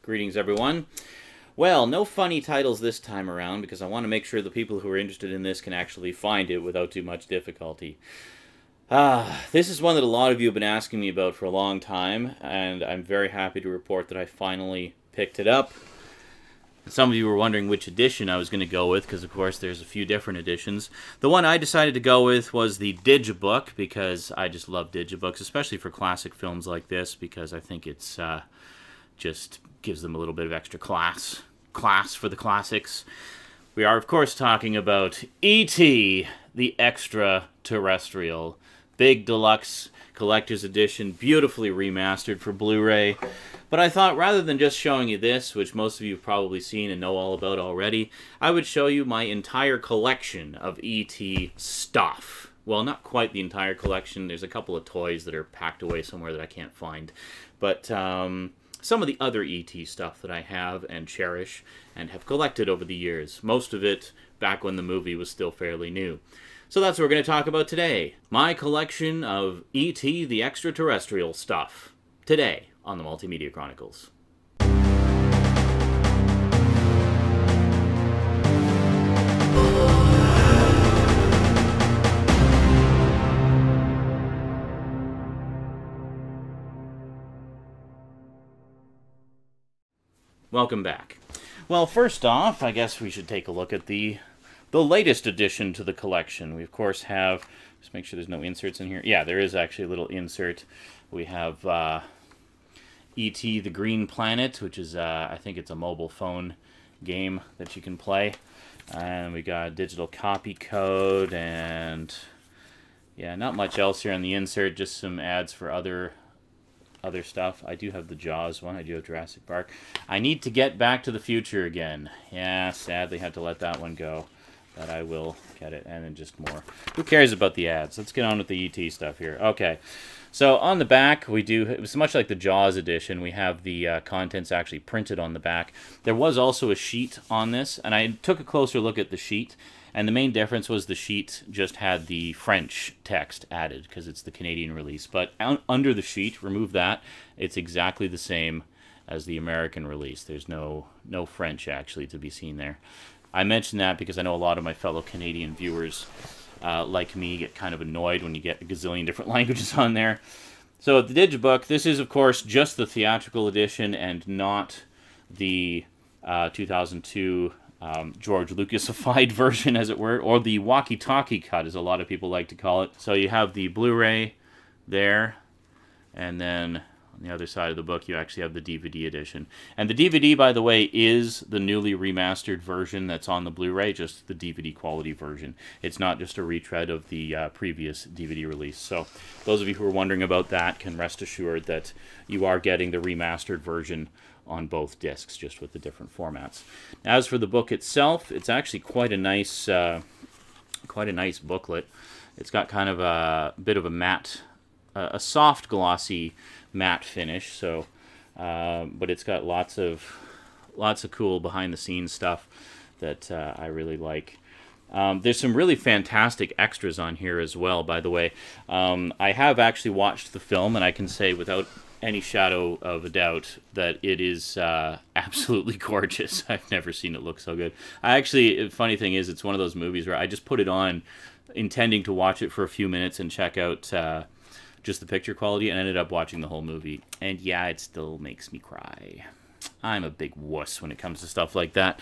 Greetings, everyone. Well, no funny titles this time around because I want to make sure the people who are interested in this can actually find it without too much difficulty. This is one that a lot of you have been asking me about for a long time, and I'm very happy to report that I finally picked it up. Some of you were wondering which edition I was going to go with, because of course there's a few different editions. The one I decided to go with was the Digibook, because I just love Digibooks, especially for classic films like this, because I think it's just gives them a little bit of extra class for the classics. We are, of course, talking about E.T., the Extra-Terrestrial. Big deluxe collector's edition, beautifully remastered for Blu-ray. But I thought rather than just showing you this, which most of you have probably seen and know all about already, I would show you my entire collection of E.T. stuff. Well, not quite the entire collection. There's a couple of toys that are packed away somewhere that I can't find. But some of the other E.T. stuff that I have and cherish and have collected over the years. Most of it back when the movie was still fairly new. So that's what we're going to talk about today. My collection of E.T. the Extra-Terrestrial stuff. Today on the Multimedia Chronicles. Welcome back. Well, first off, I guess we should take a look at the latest addition to the collection. We, of course, have... Just make sure there's no inserts in here. Yeah, there is actually a little insert. We have E.T. the Green Planet, which is, I think it's a mobile phone game that you can play. And we got a digital copy code, and yeah, not much else here on the insert, just some ads for other stuff. I do have the Jaws one. I do have Jurassic Park. I need to get Back to the Future again. Yeah, sadly had to let that one go. But I will get it, and then just more. Who cares about the ads? Let's get on with the E.T. stuff here. Okay, so on the back, we do, it was much like the Jaws edition, we have the contents actually printed on the back. There was also a sheet on this, and I took a closer look at the sheet, and the main difference was the sheet just had the French text added, because it's the Canadian release. But under the sheet, remove that, it's exactly the same as the American release. There's no French, actually, to be seen there. I mention that because I know a lot of my fellow Canadian viewers, like me, get kind of annoyed when you get a gazillion different languages on there. So the Digibook, this is, of course, just the theatrical edition and not the 2002 George Lucasified version, as it were, or the walkie-talkie cut, as a lot of people like to call it. So you have the Blu-ray there, and then on the other side of the book, you actually have the DVD edition. And the DVD, by the way, is the newly remastered version that's on the Blu-ray, just the DVD quality version. It's not just a retread of the previous DVD release. So those of you who are wondering about that can rest assured that you are getting the remastered version on both discs, just with the different formats. As for the book itself, it's actually quite a nice booklet. It's got kind of a bit of a matte, a soft glossy matte finish, so but it's got lots of cool behind the scenes stuff that I really like. There's some really fantastic extras on here as well, by the way. I have actually watched the film, and I can say without any shadow of a doubt that it is absolutely gorgeous. I've never seen it look so good. The funny thing is, it's one of those movies where I just put it on intending to watch it for a few minutes and check out just the picture quality, and ended up watching the whole movie. And yeah, it still makes me cry. I'm a big wuss when it comes to stuff like that.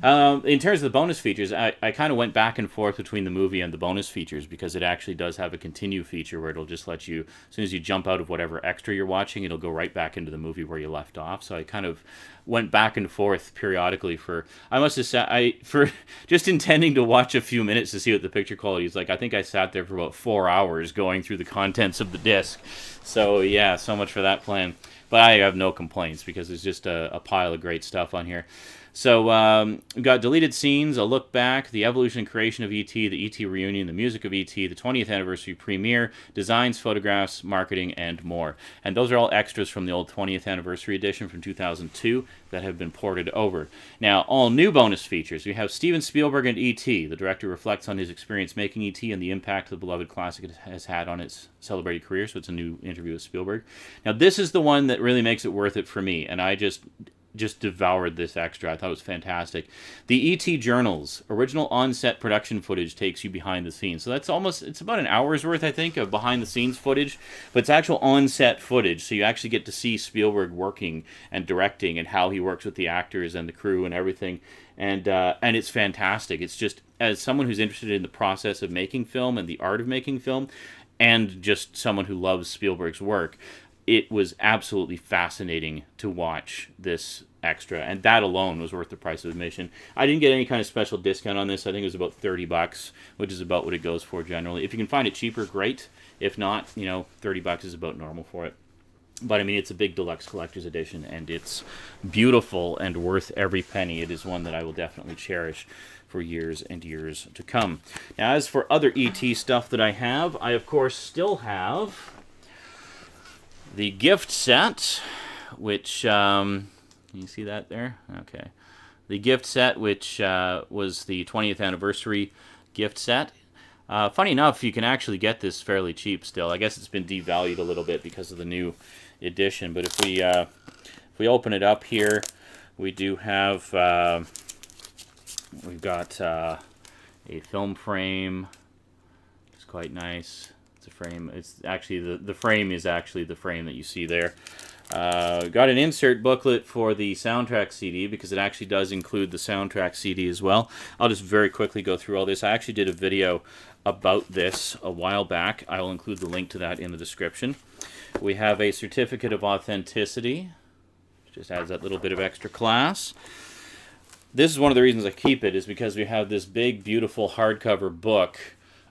In terms of the bonus features, I kind of went back and forth between the movie and the bonus features, because it actually does have a continue feature where it'll just let you, as soon as you jump out of whatever extra you're watching, it'll go right back into the movie where you left off. So I kind of went back and forth periodically for, I must have sat, for just intending to watch a few minutes to see what the picture quality is like. I think I sat there for about 4 hours going through the contents of the disc. So yeah, so much for that plan. But I have no complaints, because there's just a pile of great stuff on here. So we've got deleted scenes, a look back, the evolution and creation of E.T., the E.T. reunion, the music of E.T., the 20th anniversary premiere, designs, photographs, marketing, and more. And those are all extras from the old 20th anniversary edition from 2002 that have been ported over. Now, all new bonus features. We have Steven Spielberg and E.T. The director reflects on his experience making E.T. and the impact the beloved classic has had on its celebrated career. So it's a new interview with Spielberg. Now, this is the one that really makes it worth it for me. And I just just devoured this extra. I thought it was fantastic. The E.T. journals, original on-set production footage takes you behind the scenes. So that's it's about an hour's worth, I think, of behind-the-scenes footage, but it's actual on-set footage, so you actually get to see Spielberg working and directing and how he works with the actors and the crew and everything, and it's fantastic. It's just, as someone who's interested in the process of making film and the art of making film, and just someone who loves Spielberg's work, it was absolutely fascinating to watch this extra, and that alone was worth the price of admission. I didn't get any kind of special discount on this. I think it was about $30, which is about what it goes for generally. If you can find it cheaper, great. If not, you know, $30 is about normal for it. But I mean, it's a big deluxe collector's edition, and it's beautiful and worth every penny. It is one that I will definitely cherish for years and years to come. Now, as for other E.T. stuff that I have, I of course still have the gift set, which, can you see that there? Okay. The gift set, which was the 20th anniversary gift set. Funny enough, you can actually get this fairly cheap still. I guess it's been devalued a little bit because of the new edition. But if we open it up here, we do have, we've got a film frame. It's quite nice. It's a frame. It's actually the frame is actually the frame that you see there. Got an insert booklet for the soundtrack CD because it actually does include the soundtrack CD as well. I'll just very quickly go through all this. I actually did a video about this a while back. I will include the link to that in the description. We have a certificate of authenticity. Just adds that little bit of extra class. This is one of the reasons I keep it, is because we have this big, beautiful hardcover book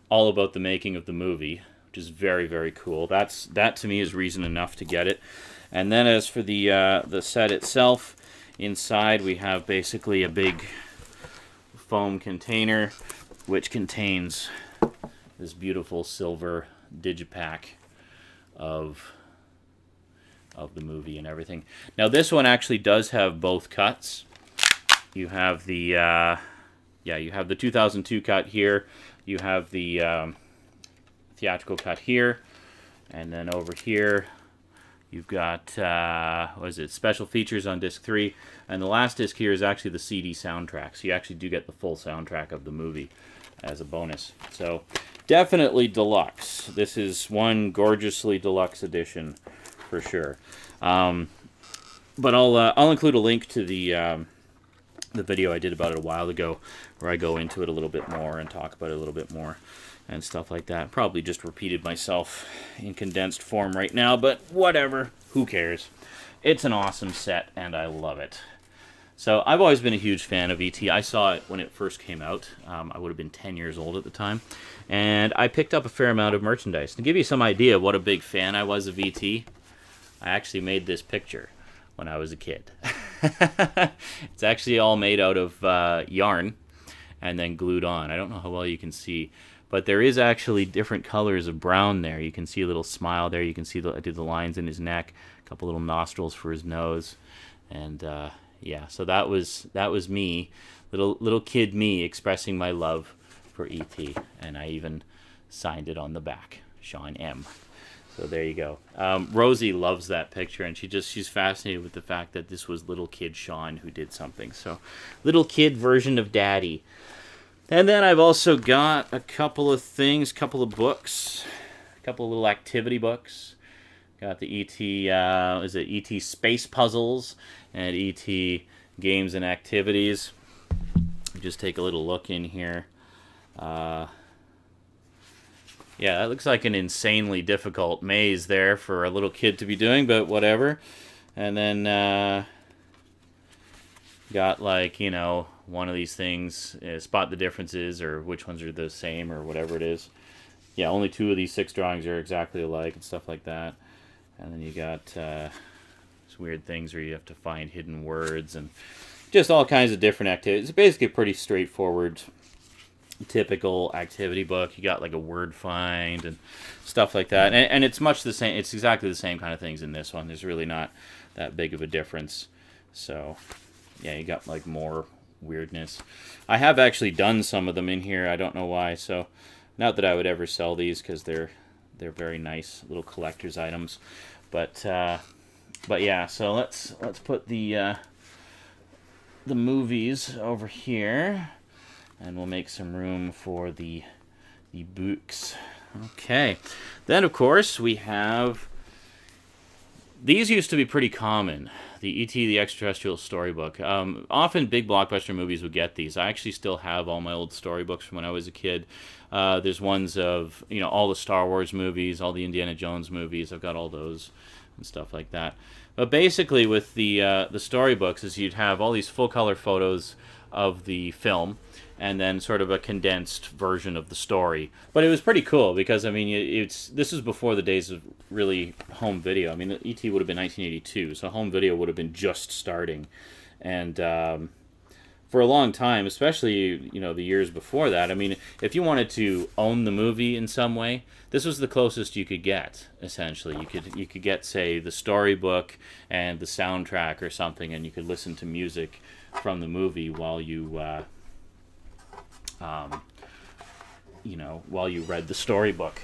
all about the making of the movie, which is very, very cool. That to me is reason enough to get it. And then as for the set itself, inside we have basically a big foam container which contains this beautiful silver digipack of the movie and everything. Now this one actually does have both cuts. You have the you have the 2002 cut here. You have the theatrical cut here, and then over here you've got what is it? Special features on disc 3, and the last disc here is actually the CD soundtrack. So you actually do get the full soundtrack of the movie as a bonus. So definitely deluxe. This is one gorgeously deluxe edition for sure. But I'll include a link to the video I did about it a while ago, where I go into it a little bit more and talk about it a little bit more and stuff like that. Probably just repeated myself in condensed form right now, but whatever. Who cares? It's an awesome set, and I love it. So I've always been a huge fan of E.T. I saw it when it first came out. I would have been 10 years old at the time. And I picked up a fair amount of merchandise. To give you some idea of what a big fan I was of E.T., I actually made this picture when I was a kid. It's actually all made out of yarn and then glued on. I don't know how well you can see, but there is actually different colors of brown there. You can see a little smile there. You can see I did the lines in his neck, a couple little nostrils for his nose, and yeah. So that was me, little kid me, expressing my love for E.T. And I even signed it on the back, Sean M. So there you go. Rosie loves that picture, and she's fascinated with the fact that this was little kid Sean who did something. So little kid version of Daddy. And then I've also got a couple of things, couple of books, a couple of little activity books. Got the E.T. Is it E.T. Space Puzzles and E.T. Games and Activities. Just take a little look in here. Yeah, that looks like an insanely difficult maze there for a little kid to be doing, but whatever. And then got, like, you know, one of these things, spot the differences, or which ones are the same, or whatever it is. Yeah, only 2 of these 6 drawings are exactly alike and stuff like that. And then you got these weird things where you have to find hidden words and just all kinds of different activities. It's basically a pretty straightforward, typical activity book. You got like a word find and stuff like that, and it's much the same. It's exactly the same kind of things in this one. There's really not that big of a difference. So yeah, you got like more weirdness. I have actually done some of them in here. I don't know why. So not that I would ever sell these, because they're very nice little collector's items. But yeah. So let's put the the movies over here, and we'll make some room for the books. Okay. Then, of course, we have... These used to be pretty common. The E.T. the Extra-Terrestrial storybook. Often big blockbuster movies would get these. I actually still have all my old storybooks from when I was a kid. There's ones of, you know, all the Star Wars movies, all the Indiana Jones movies. I've got all those and stuff like that. But basically with the storybooks is you'd have all these full-color photos of the film, and then sort of a condensed version of the story. But it was pretty cool because, I mean, this is before the days of really home video. I mean, E.T. would have been 1982, so home video would have been just starting. And for a long time, especially, you know, the years before that, I mean, if you wanted to own the movie in some way, this was the closest you could get, essentially. You could get, say, the storybook and the soundtrack or something, and you could listen to music from the movie while you... you know, while you read the storybook.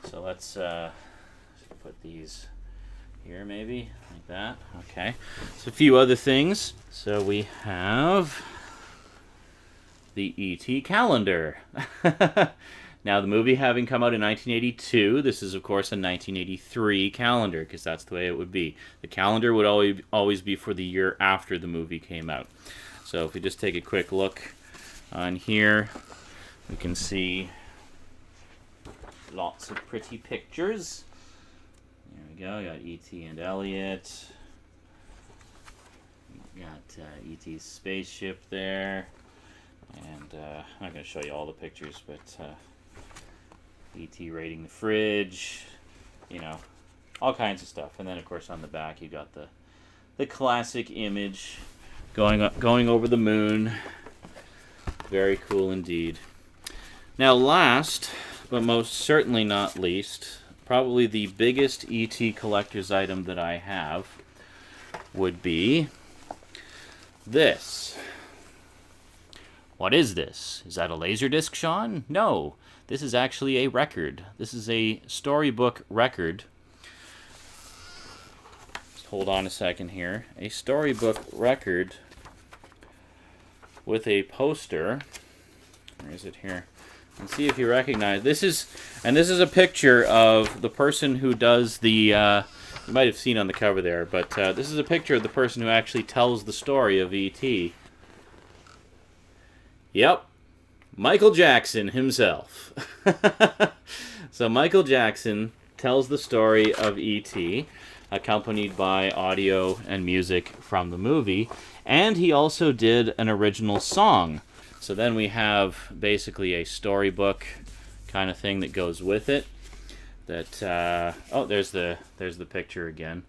So let's put these here, maybe, like that. Okay. So a few other things. So we have the E.T. calendar. Now, the movie having come out in 1982, this is, of course, a 1983 calendar, because that's the way it would be. The calendar would always be for the year after the movie came out. So if we just take a quick look on here, we can see lots of pretty pictures. There we go. We got E.T. and Elliot. We got E.T.'s spaceship there. And I'm not going to show you all the pictures, but E.T. raiding the fridge. You know, all kinds of stuff. And then, of course, on the back, you got the classic image going over the moon. Very cool indeed. Now, last, but most certainly not least, probably the biggest E.T. collector's item that I have would be this. What is this? Is that a Laserdisc, Sean? No. This is actually a record. This is a storybook record. Just hold on a second here. A storybook record with a poster. Where is it here? And see if you recognize. This is a picture of the person who does the, you might have seen on the cover there, but this is a picture of the person who actually tells the story of E.T. Yep. Michael Jackson himself. So Michael Jackson tells the story of E.T., accompanied by audio and music from the movie, and he also did an original song. So then we have basically a storybook kind of thing that goes with it. That oh, there's the picture again.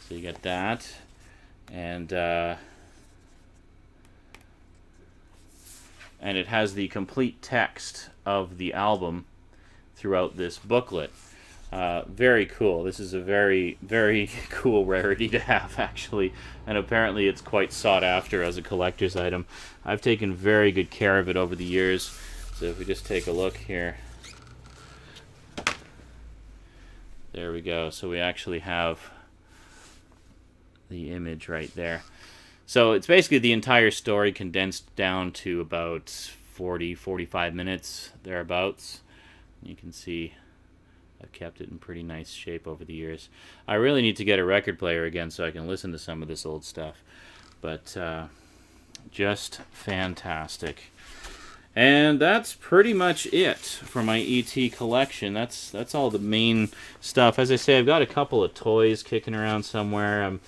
So you get that, and it has the complete text of the album throughout this booklet. Very cool. This is a very, very cool rarity to have, actually, and apparently it's quite sought after as a collector's item. I've taken very good care of it over the years. So if we just take a look here, there we go. So we actually have the image right there. So it's basically the entire story condensed down to about 40-45 minutes, thereabouts. You can see I've kept it in pretty nice shape over the years. I really need to get a record player again so I can listen to some of this old stuff. But just fantastic. And that's pretty much it for my E.T. collection. That's all the main stuff. As I say, I've got a couple of toys kicking around somewhere. I'm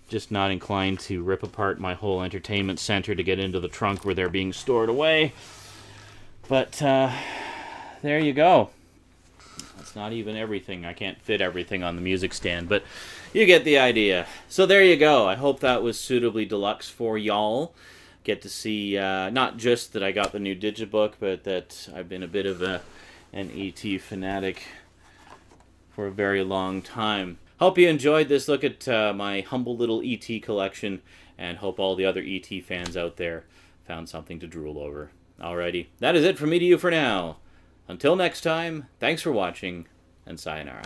just not inclined to rip apart my whole entertainment center to get into the trunk where they're being stored away. But there you go. That's not even everything. I can't fit everything on the music stand, but you get the idea. So there you go. I hope that was suitably deluxe for y'all. Get to see not just that I got the new digibook, but that I've been a bit of an E.T. fanatic for a very long time. Hope you enjoyed this look at my humble little E.T. collection, and hope all the other E.T. fans out there found something to drool over. Alrighty, that is it from me to you for now. Until next time, thanks for watching, and sayonara.